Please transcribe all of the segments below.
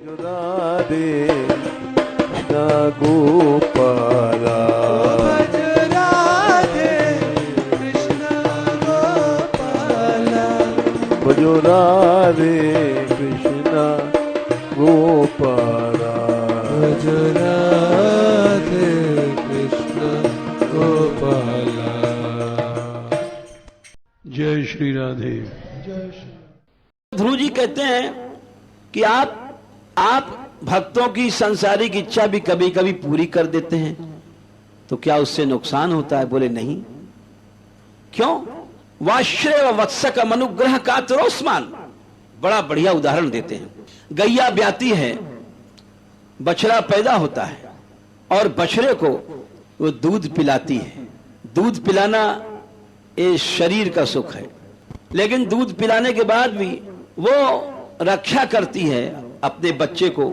राधे कृष्ण गोपाला भज राधे कृष्ण गोपाला भजो राधे कृष्ण गोपाला भज राधे कृष्ण गोपाला। जय श्री राधे। जय श्री। ध्रुव जी कहते हैं कि आप भक्तों की सांसारिक इच्छा भी कभी कभी पूरी कर देते हैं, तो क्या उससे नुकसान होता है? बोले नहीं। क्यों? वाश्रय वत्सक अनुग्रह का त्रोस्मान। बड़ा बढ़िया उदाहरण देते हैं। गैया ब्याती है, बछड़ा पैदा होता है और बछड़े को वो दूध पिलाती है। दूध पिलाना ये शरीर का सुख है, लेकिन दूध पिलाने के बाद भी वो रक्षा करती है अपने बच्चे को।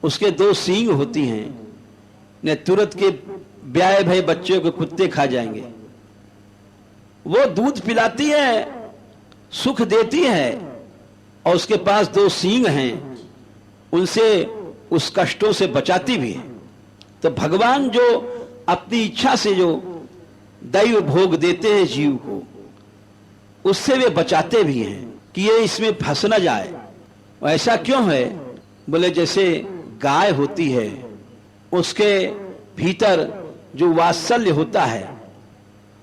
उसके 2 सींग होती हैं, ने तुरंत के ब्याए भय बच्चे को कुत्ते खा जाएंगे। वो दूध पिलाती है, सुख देती है, और उसके पास 2 सींग हैं, उनसे उस कष्टों से बचाती भी है। तो भगवान जो अपनी इच्छा से जो दैव भोग देते हैं जीव को, उससे वे बचाते भी हैं कि ये इसमें फंस न जाए। ऐसा क्यों है? बोले जैसे गाय होती है, उसके भीतर जो वात्सल्य होता है,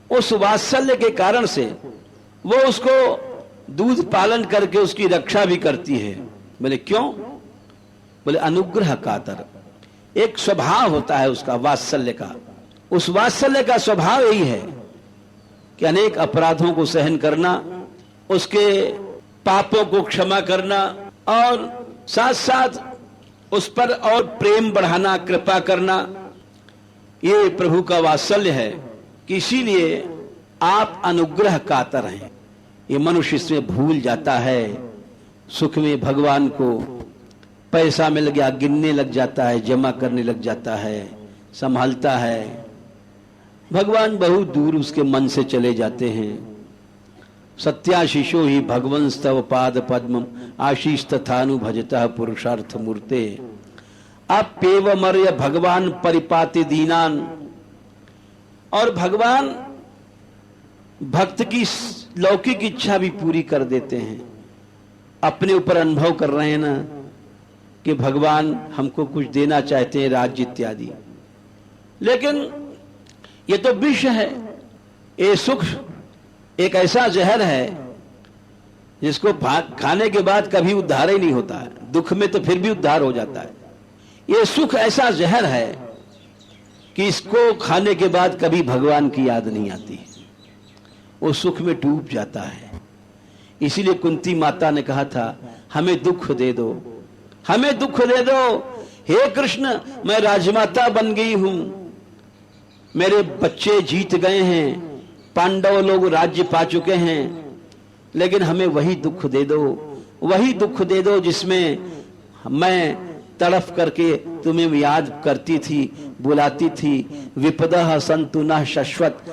उस वात्सल्य के कारण से वो उसको दूध पालन करके उसकी रक्षा भी करती है। बोले क्यों? बोले अनुग्रह कातर। एक स्वभाव होता है उसका वात्सल्य का। उस वात्सल्य का स्वभाव यही है कि अनेक अपराधों को सहन करना, उसके पापों को क्षमा करना, और साथ साथ उस पर और प्रेम बढ़ाना, कृपा करना। ये प्रभु का वात्सल्य है कि इसीलिए आप अनुग्रह कातर हैं। ये मनुष्य इसमें भूल जाता है। सुख में भगवान को पैसा मिल गया गिनने लग जाता है, जमा करने लग जाता है, संभालता है। भगवान बहुत दूर उसके मन से चले जाते हैं। सत्याशीषो ही भगवंस्तव पाद पद्मम आशीष तथानु भजता पुरुषार्थ मूर्ते। आप पेवमर्य भगवान परिपाति दीनान। और भगवान भक्त की लौकिक इच्छा भी पूरी कर देते हैं। अपने ऊपर अनुभव कर रहे हैं ना कि भगवान हमको कुछ देना चाहते हैं, राज्य इत्यादि, लेकिन ये तो विष है। ये सुख एक ऐसा जहर है जिसको खाने के बाद कभी उद्धार ही नहीं होता है। दुख में तो फिर भी उद्धार हो जाता है। ये सुख ऐसा जहर है कि इसको खाने के बाद कभी भगवान की याद नहीं आती, वो सुख में डूब जाता है। इसीलिए कुंती माता ने कहा था, हमें दुख दे दो, हमें दुख दे दो। हे कृष्ण, मैं राजमाता बन गई हूं, मेरे बच्चे जीत गए हैं, पांडव लोग राज्य पा चुके हैं, लेकिन हमें वही दुख दे दो, वही दुख दे दो जिसमें मैं तड़फ करके तुम्हें याद करती थी, बुलाती थी। विपदः सन्तु नः शश्वत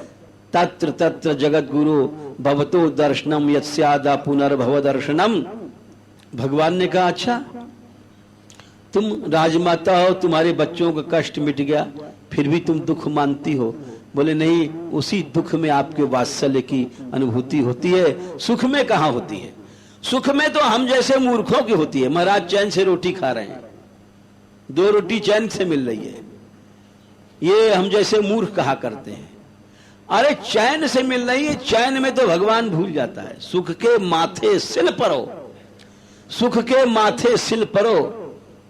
तत्र तत्र जगत गुरु भवतो दर्शनम यत्स्यादा पुनर्भव दर्शनम। भगवान ने कहा, अच्छा तुम राजमाता हो, तुम्हारे बच्चों का कष्ट मिट गया, फिर भी तुम दुख मानती हो? बोले नहीं, उसी दुख में आपके वात्सल्य की अनुभूति होती है, सुख में कहां होती है। सुख में तो हम जैसे मूर्खों की होती है। महाराज चैन से रोटी खा रहे हैं, 2 रोटी चैन से मिल रही है, ये हम जैसे मूर्ख कहा करते हैं। अरे चैन से मिल रही है, चैन में तो भगवान भूल जाता है। सुख के माथे सिल परो, सुख के माथे सिल परो,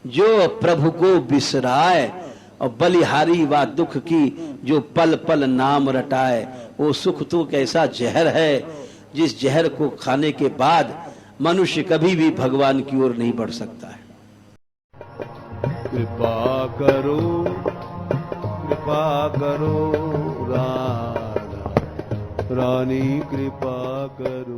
जो प्रभु को बिसराए, और बलिहारी व दुख की जो पल पल नाम रटाए। वो सुख तो कैसा जहर है, जिस जहर को खाने के बाद मनुष्य कभी भी भगवान की ओर नहीं बढ़ सकता है। कृपा करो, कृपा करो राधा रानी, कृपा करो।